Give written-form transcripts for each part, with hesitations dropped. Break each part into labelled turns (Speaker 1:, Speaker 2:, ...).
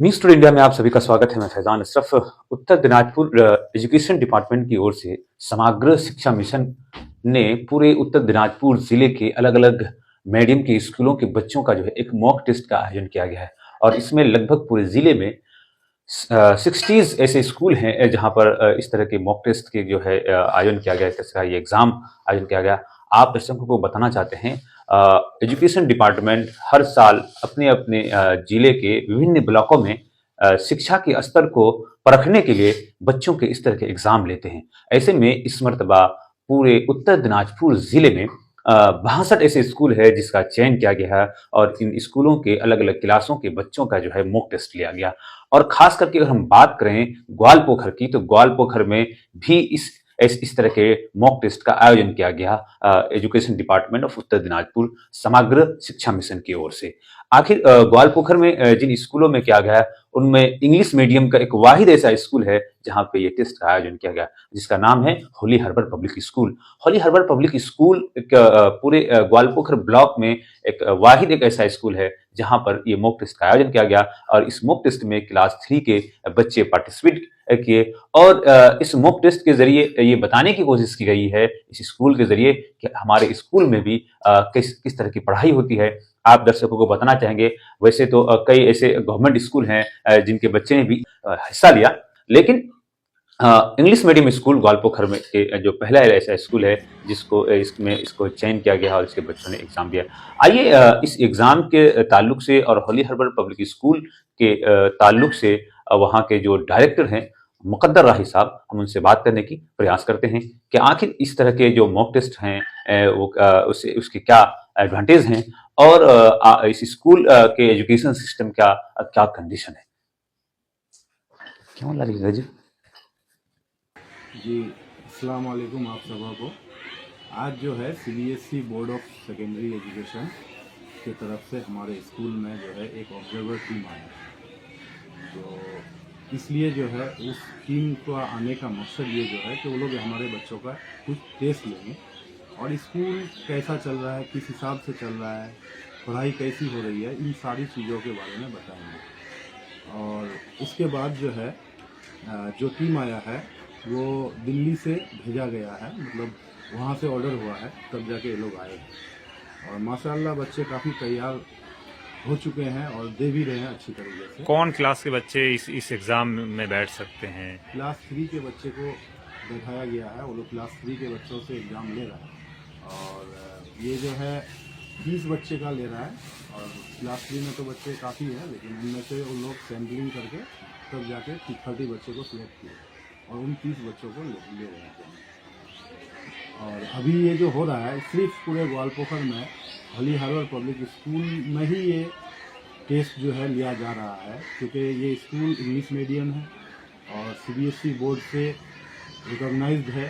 Speaker 1: Mister India में आप सभी का स्वागत है। मैं फैजान अशरफ। उत्तर दिनाजपुर एजुकेशन डिपार्टमेंट की ओर से समग्र शिक्षा मिशन ने पूरे उत्तर दिनाजपुर जिले के अलग अलग मीडियम के स्कूलों के बच्चों का जो है एक मॉक टेस्ट का आयोजन किया गया है। और इसमें लगभग पूरे जिले में 60 ऐसे स्कूल हैं जहां पर इस तरह के मॉक टेस्ट के जो है आयोजन किया गया है, इसका ये एग्जाम आयोजन किया गया। आप दर्शकों को बताना चाहते हैं, एजुकेशन डिपार्टमेंट हर साल अपने अपने जिले के विभिन्न ब्लॉकों में शिक्षा के स्तर को परखने के लिए बच्चों के इस तरह के एग्जाम लेते हैं। ऐसे में इस मर्तबा पूरे उत्तर दिनाजपुर जिले में 62 ऐसे स्कूल है जिसका चयन किया गया है और इन स्कूलों के अलग अलग क्लासों के बच्चों का जो है मॉक टेस्ट लिया गया। और खास करके अगर हम बात करें ग्वालपोखर की, तो ग्वालपोखर में भी इस तरह के मॉक टेस्ट का आयोजन किया गया education department of Uttar Dinajpur समग्र शिक्षा मिशन की ओर से। आखिर ग्वालपोखर में जिन स्कूलों में किया गया उनमें इंग्लिश मीडियम का एक वाहिद ऐसा स्कूल है जहां पे ये टेस्ट का आयोजन किया गया, जिसका नाम है Holi herbal public school. Holi herbal public school एक पूरे ग्वालपोखर ब्लॉक में एक वाहिद एक ऐसा स्कूल है जहां पर ये मॉक टेस्ट का आयोजन किया गया। और इस मॉक टेस्ट में क्लास 3 के बच्चे पार्टिसिपेट किए और इस मॉक टेस्ट के जरिए ये बताने की कोशिश की गई है इस स्कूल के जरिए कि हमारे स्कूल में भी किस तरह की पढ़ाई होती है। आप दर्शकों को बताना चाहेंगे, वैसे तो कई ऐसे गवर्नमेंट स्कूल हैं जिनके बच्चे ने भी हिस्सा लिया, लेकिन इंग्लिश मीडियम स्कूल ग्वालपोखर में के जो पहला ऐसा स्कूल है इसको चयन किया गया और इसके बच्चों ने एग्जाम दिया। आइए इस एग्जाम के ताल्लुक से और होली हर्बल पब्लिक स्कूल के ताल्लुक से वहाँ के जो डायरेक्टर हैं मुकद्दर राही साहब, हम उनसे बात करने की प्रयास करते हैं कि आखिर इस तरह के जो मॉक टेस्ट हैं उसके क्या एडवांटेज हैं और इस स्कूल के एजुकेशन सिस्टम का क्या कंडीशन है। क्यों लगी जी?
Speaker 2: जी, अस्सलाम वालेकुम आप सबा को। आज जो है CBSE board of secondary education की तरफ से हमारे स्कूल में जो है एक ऑब्जर्वर टीम आया, तो इसलिए जो है उस टीम का आने का मकसद ये जो है कि वो लोग हमारे बच्चों का कुछ टेस्ट लेंगे और स्कूल कैसा चल रहा है, किस हिसाब से चल रहा है, पढ़ाई कैसी हो रही है, इन सारी चीज़ों के बारे में बताएंगे। और उसके बाद जो है जो टीम आया है वो दिल्ली से भेजा गया है, मतलब वहाँ से ऑर्डर हुआ है तब जाके ये लोग आए हैं। और माशाल्लाह बच्चे काफ़ी तैयार हो चुके हैं और दे भी रहे हैं अच्छी तरीके से।
Speaker 3: कौन क्लास के बच्चे इस एग्ज़ाम में बैठ सकते हैं?
Speaker 2: क्लास 3 के बच्चे को बैठाया गया है, वो लोग क्लास 3 के बच्चों से एग्ज़ाम ले रहा है और ये जो है 20 बच्चे का ले रहा है। और क्लास 3 में तो बच्चे काफ़ी हैं, लेकिन उनमें से वो लोग सैम्पलिंग करके तब जाके 30 बच्चे को सिलेक्ट किए और उन 30 बच्चों को ले रहे हैं। और अभी ये जो हो रहा है सिर्फ पूरे ग्वालपोखर में होली हर्बल पब्लिक स्कूल में ही ये टेस्ट जो है लिया जा रहा है, क्योंकि ये स्कूल इंग्लिश मीडियम है और सीबीएसई बोर्ड से रिकॉग्नाइज्ड है।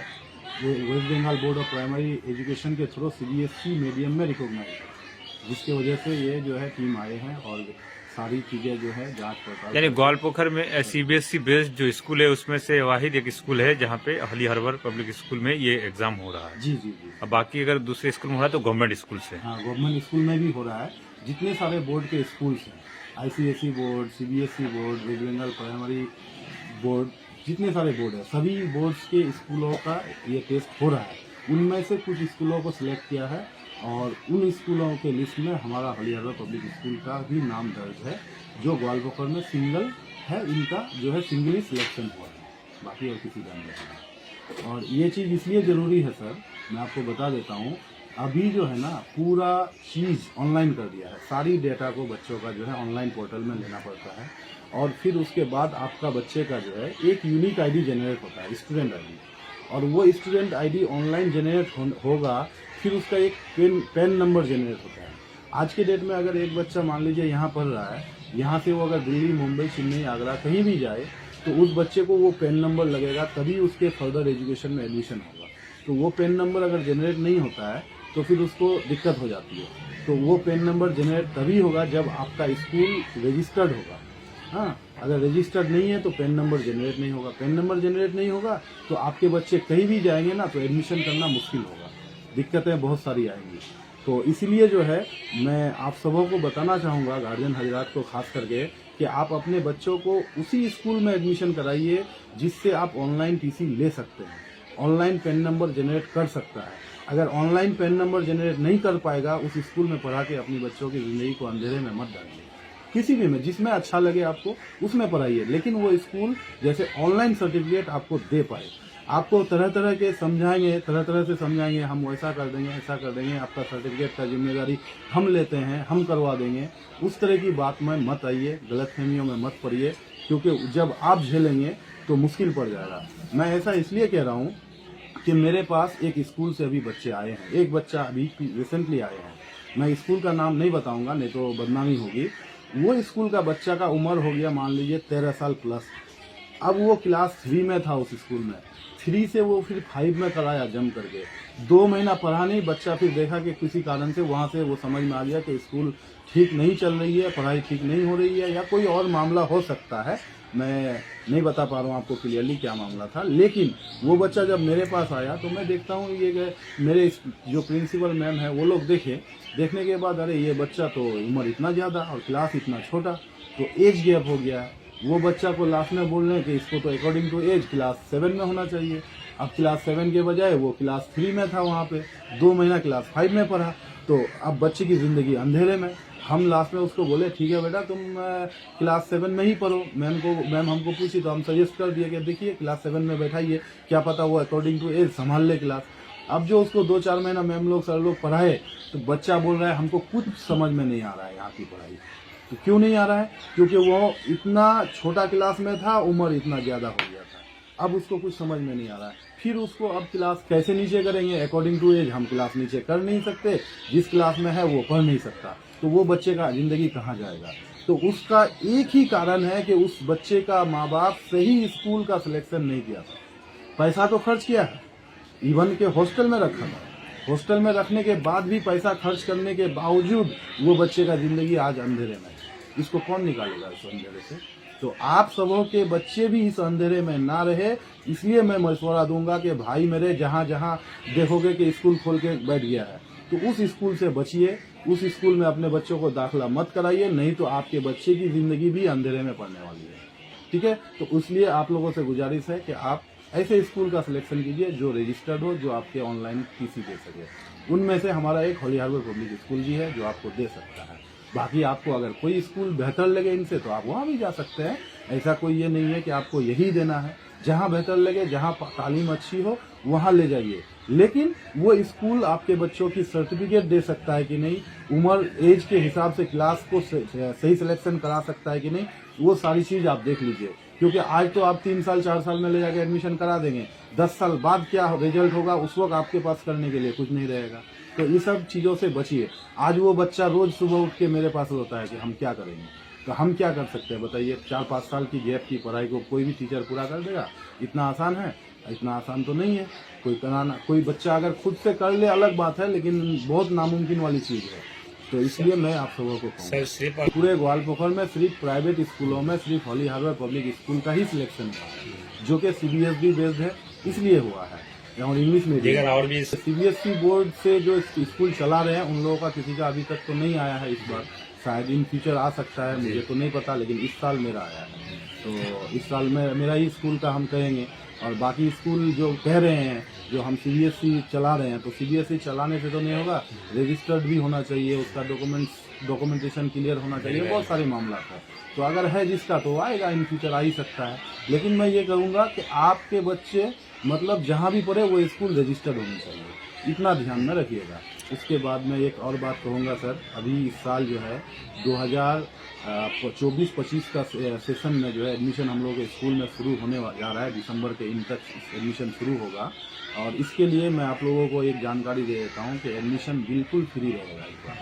Speaker 2: वो West Bengal board of primary education के थ्रू सीबीएसई मीडियम में रिकॉग्नाइज्ड है, जिसकी वजह से ये जो है टीम आए हैं और सारी चीज़ें जो है जांच पड़ताल।
Speaker 3: यानी ग्वालपोखर में सीबीएसई बेस्ड जो स्कूल है उसमें से वाहिद एक स्कूल है जहाँ पे होली हर्बल पब्लिक स्कूल में ये एग्जाम हो रहा है।
Speaker 2: जी जी जी।
Speaker 3: अब बाकी अगर दूसरे स्कूल में हो रहा है तो गवर्नमेंट स्कूल से।
Speaker 2: हाँ, गवर्नमेंट स्कूल में भी हो रहा है। जितने सारे बोर्ड के स्कूल्स हैं, ICSE board, CBSE board, West Bengal primary board, जितने सारे बोर्ड हैं सभी बोर्ड्स के स्कूलों का ये टेस्ट हो रहा है। उनमें से कुछ स्कूलों को सिलेक्ट किया है और उन स्कूलों के लिस्ट में हमारा होली हर्बल पब्लिक स्कूल का भी नाम दर्ज है, जो ग्वालपोखर में सिंगल है, इनका जो है सिंगली सिलेक्शन हुआ है, बाकी और किसी का नहीं है। और ये चीज़ इसलिए ज़रूरी है सर, मैं आपको बता देता हूँ, अभी जो है ना पूरा चीज़ ऑनलाइन कर दिया है। सारी डेटा को बच्चों का जो है ऑनलाइन पोर्टल में लेना पड़ता है और फिर उसके बाद आपका बच्चे का जो है एक यूनिक आईडी जनरेट होता है, स्टूडेंट आईडी, और वो स्टूडेंट आईडी ऑनलाइन जनरेट होगा। फिर उसका एक पेन नंबर जनरेट होता है। आज के डेट में अगर एक बच्चा मान लीजिए यहाँ पढ़ रहा है, यहाँ से वो अगर दिल्ली, मुंबई, चेन्नई, आगरा कहीं भी जाए तो उस बच्चे को वो पेन नंबर लगेगा, तभी उसके फर्दर एजुकेशन में एडमिशन होगा। तो वो पेन नंबर अगर जनरेट नहीं होता है तो फिर उसको दिक्कत हो जाती है। तो वो पेन नंबर जनरेट तभी होगा जब आपका स्कूल रजिस्टर्ड होगा। हाँ, अगर रजिस्टर्ड नहीं है तो पेन नंबर जनरेट नहीं होगा। पेन नंबर जनरेट नहीं होगा तो आपके बच्चे कहीं भी जाएंगे ना तो एडमिशन करना मुश्किल होगा, दिक्कतें बहुत सारी आएंगी। तो इसलिए जो है मैं आप सबों को बताना चाहूँगा, गार्जियन हजरात को खास करके, कि आप अपने बच्चों को उसी स्कूल में एडमिशन कराइए जिससे आप ऑनलाइन टीसी ले सकते हैं, ऑनलाइन पेन नंबर जनरेट कर सकता है। अगर ऑनलाइन पेन नंबर जनरेट नहीं कर पाएगा, उस स्कूल में पढ़ा के अपनी बच्चों की ज़िंदगी को अंधेरे में मत डालिए। किसी भी में जिसमें अच्छा लगे आपको उसमें पढ़ाइए, लेकिन वो स्कूल जैसे ऑनलाइन सर्टिफिकेट आपको दे पाए। आपको तरह तरह के समझाएंगे, तरह तरह से समझाएंगे, हम वैसा कर देंगे, ऐसा कर देंगे, आपका सर्टिफिकेट का जिम्मेदारी हम लेते हैं, हम करवा देंगे। उस तरह की बात में मत आइए, गलतफहमियों में मत पड़िए, क्योंकि जब आप झेलेंगे तो मुश्किल पड़ जाएगा। मैं ऐसा इसलिए कह रहा हूँ कि मेरे पास एक स्कूल से अभी बच्चे आए हैं, एक बच्चा अभी रिसेंटली आए हैं, मैं स्कूल का नाम नहीं बताऊंगा, नहीं तो बदनामी होगी। वो स्कूल का बच्चा का उम्र हो गया मान लीजिए 13 साल प्लस। अब वो क्लास 3 में था उस स्कूल में, 3 से वो फिर 5 में कराया जम करके। 2 महीना पढ़ा नहीं बच्चा, फिर देखा कि किसी कारण से वहाँ से वो समझ में आ गया कि स्कूल ठीक नहीं चल रही है, पढ़ाई ठीक नहीं हो रही है, या कोई और मामला हो सकता है। मैं नहीं बता पा रहा हूँ आपको क्लियरली क्या मामला था, लेकिन वो बच्चा जब मेरे पास आया तो मैं देखता हूँ ये मेरे जो प्रिंसिपल मैम है वो लोग देखने के बाद, अरे ये बच्चा तो उम्र इतना ज़्यादा और क्लास इतना छोटा, तो एज गैप हो गया है। वो बच्चा को लास्ट में बोल रहे हैं कि इसको तो अकॉर्डिंग टू एज क्लास 7 में होना चाहिए। अब क्लास 7 के बजाय वो क्लास 3 में था, वहाँ पे 2 महीना क्लास 5 में पढ़ा। तो अब बच्चे की ज़िंदगी अंधेरे में। हम लास्ट में उसको बोले ठीक है बेटा तुम क्लास 7 में ही पढ़ो। मैम हमको पूछी तो हम सजेस्ट कर दिए कि देखिए क्लास 7 में बैठाइए, क्या पता वो अकॉर्डिंग टू एज संभाल ले क्लास। अब जो उसको 2-4 महीना मैम लोग सर लोग पढ़ाए तो बच्चा बोल रहा है हमको कुछ समझ में नहीं आ रहा है यहाँ की पढ़ाई। तो क्यों नहीं आ रहा है? क्योंकि वो इतना छोटा क्लास में था, उम्र इतना ज़्यादा हो गया था, अब उसको कुछ समझ में नहीं आ रहा है। फिर उसको अब क्लास कैसे नीचे करेंगे? अकॉर्डिंग टू एज हम क्लास नीचे कर नहीं सकते, जिस क्लास में है वो पढ़ नहीं सकता, तो वो बच्चे का ज़िंदगी कहाँ जाएगा? तो उसका एक ही कारण है कि उस बच्चे का माँ बाप सही स्कूल का सिलेक्शन नहीं किया था। पैसा तो खर्च किया है, इवन के हॉस्टल में रखा था, हॉस्टल में रखने के बाद भी पैसा खर्च करने के बावजूद वो बच्चे का ज़िंदगी आज अंधेरे में है। इसको कौन निकालेगा इस अंधेरे से? तो आप सबों के बच्चे भी इस अंधेरे में ना रहे, इसलिए मैं मशवरा दूंगा कि भाई मेरे जहाँ जहाँ देखोगे कि स्कूल खोल के बैठ गया है तो उस स्कूल से बचिए, उस स्कूल में अपने बच्चों को दाखिला मत कराइए, नहीं तो आपके बच्चे की ज़िंदगी भी अंधेरे में पड़ने वाली है। ठीक है, तो इसलिए आप लोगों से गुजारिश है कि आप ऐसे स्कूल का सिलेक्शन कीजिए जो रजिस्टर्ड हो, जो आपके ऑनलाइन टीसी दे सके। उनमें से हमारा एक हॉली हार्बर पब्लिक स्कूल भी है जो आपको दे सकता है। बाकी आपको अगर कोई स्कूल बेहतर लगे इनसे तो आप वहाँ भी जा सकते हैं, ऐसा कोई ये नहीं है कि आपको यही देना है। जहाँ बेहतर लगे, जहाँ तालीम अच्छी हो वहाँ ले जाइए, लेकिन वो स्कूल आपके बच्चों की सर्टिफिकेट दे सकता है कि नहीं, उम्र एज के हिसाब से क्लास को सही सिलेक्शन करा सकता है कि नहीं, वो सारी चीज़ आप देख लीजिए। क्योंकि आज तो आप 3 साल 4 साल में ले जाके एडमिशन करा देंगे, 10 साल बाद क्या रिजल्ट होगा उस वक्त आपके पास करने के लिए कुछ नहीं रहेगा। तो ये सब चीज़ों से बचिए। आज वो बच्चा रोज़ सुबह उठ के मेरे पास होता है कि हम क्या करेंगे, तो हम क्या कर सकते हैं बताइए? 4-5 साल की गैप की पढ़ाई को कोई भी टीचर पूरा कर देगा? इतना आसान है? इतना आसान तो नहीं है। कोई बच्चा अगर खुद से कर ले अलग बात है, लेकिन बहुत नामुमकिन वाली चीज़ है। तो इसलिए मैं आप सबों को कहूँगा, पूरे ग्वालपोखर में सिर्फ प्राइवेट स्कूलों में सिर्फ हॉली हार्बर पब्लिक स्कूल का ही सिलेक्शन हुआ है, जो कि CBSE बेस्ड है, इसलिए हुआ है, और इंग्लिश मीडियम। और भी CBSE बोर्ड से जो स्कूल चला रहे हैं उन लोगों का किसी का अभी तक तो नहीं आया है। इस बार शायद इन फ्यूचर आ सकता है, मुझे तो नहीं पता, लेकिन इस साल मेरा आया है। तो इस साल में मेरा ही स्कूल का हम कहेंगे। और बाकी स्कूल जो कह रहे हैं, जो हम CBSE चला रहे हैं, तो CBSE चलाने से तो नहीं होगा, रजिस्टर्ड भी होना चाहिए, उसका डॉक्यूमेंटेशन क्लियर होना चाहिए, बहुत सारे मामला है। तो अगर है जिसका तो आएगा, इन फ्यूचर आ ही सकता है। लेकिन मैं ये कहूँगा कि आपके बच्चे मतलब जहाँ भी पढ़े वो स्कूल रजिस्टर्ड होनी चाहिए, इतना ध्यान में रखिएगा। उसके बाद मैं एक और बात कहूँगा सर, अभी इस साल जो है 2024-25 का सेशन में जो है एडमिशन हम लोग के स्कूल में शुरू होने जा रहा है, दिसंबर के इन तक एडमिशन शुरू होगा। और इसके लिए मैं आप लोगों को एक जानकारी दे देता हूँ कि एडमिशन बिल्कुल फ्री रहेगा इस बार।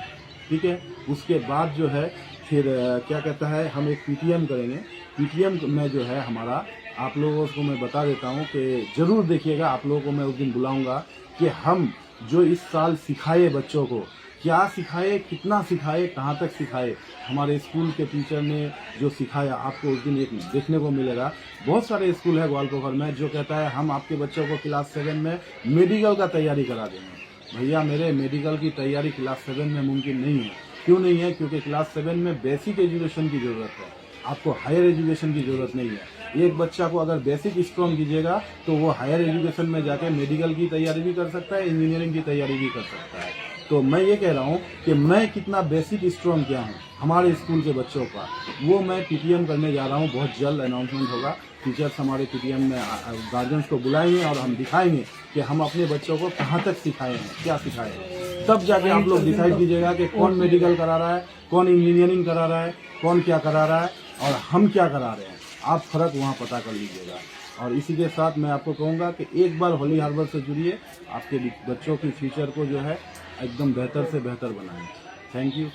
Speaker 2: ठीक है, उसके बाद जो है फिर क्या कहता है, हम एक PTM करेंगे। PTM में जो है हमारा, आप लोगों को मैं बता देता हूँ कि ज़रूर देखिएगा, आप लोगों को मैं उस दिन बुलाऊँगा कि हम जो इस साल सिखाए बच्चों को, क्या सिखाए, कितना सिखाए, कहाँ तक सिखाए, हमारे स्कूल के टीचर ने जो सिखाया आपको उस दिन एक देखने को मिलेगा। बहुत सारे स्कूल है ग्वालपोखर में जो कहता है हम आपके बच्चों को क्लास 7 में मेडिकल का तैयारी करा देंगे, भैया मेरे मेडिकल की तैयारी क्लास 7 में मुमकिन नहीं है। क्यों नहीं है? क्योंकि क्लास 7 में बेसिक एजुकेशन की ज़रूरत है, आपको हायर एजुकेशन की ज़रूरत नहीं है। एक बच्चा को अगर बेसिक स्ट्रॉन्ग कीजिएगा तो वो हायर एजुकेशन में जाके मेडिकल की तैयारी भी कर सकता है, इंजीनियरिंग की तैयारी भी कर सकता है। तो मैं ये कह रहा हूँ कि मैं कितना बेसिक स्ट्रॉन्ग किया हूँ हमारे स्कूल के बच्चों का, वो मैं पीटीएम करने जा रहा हूँ। बहुत जल्द अनाउंसमेंट होगा, टीचर्स हमारे पीटीएम में गार्जियंस को बुलाएंगे और हम दिखाएंगे कि हम अपने बच्चों को कहाँ तक सिखाए हैं, क्या सिखाए हैं। तब जाके आप लोग डिसाइड कीजिएगा कि कौन मेडिकल करा रहा है, कौन इंजीनियरिंग करा रहा है, कौन क्या करा रहा है और हम क्या करा रहे हैं। आप फर्क वहाँ पता कर लीजिएगा। और इसी के साथ मैं आपको कहूँगा कि एक बार होली हार्बर से जुड़िए, आपके बच्चों की फ्यूचर को जो है एकदम बेहतर से बेहतर बनाएं। Thank you.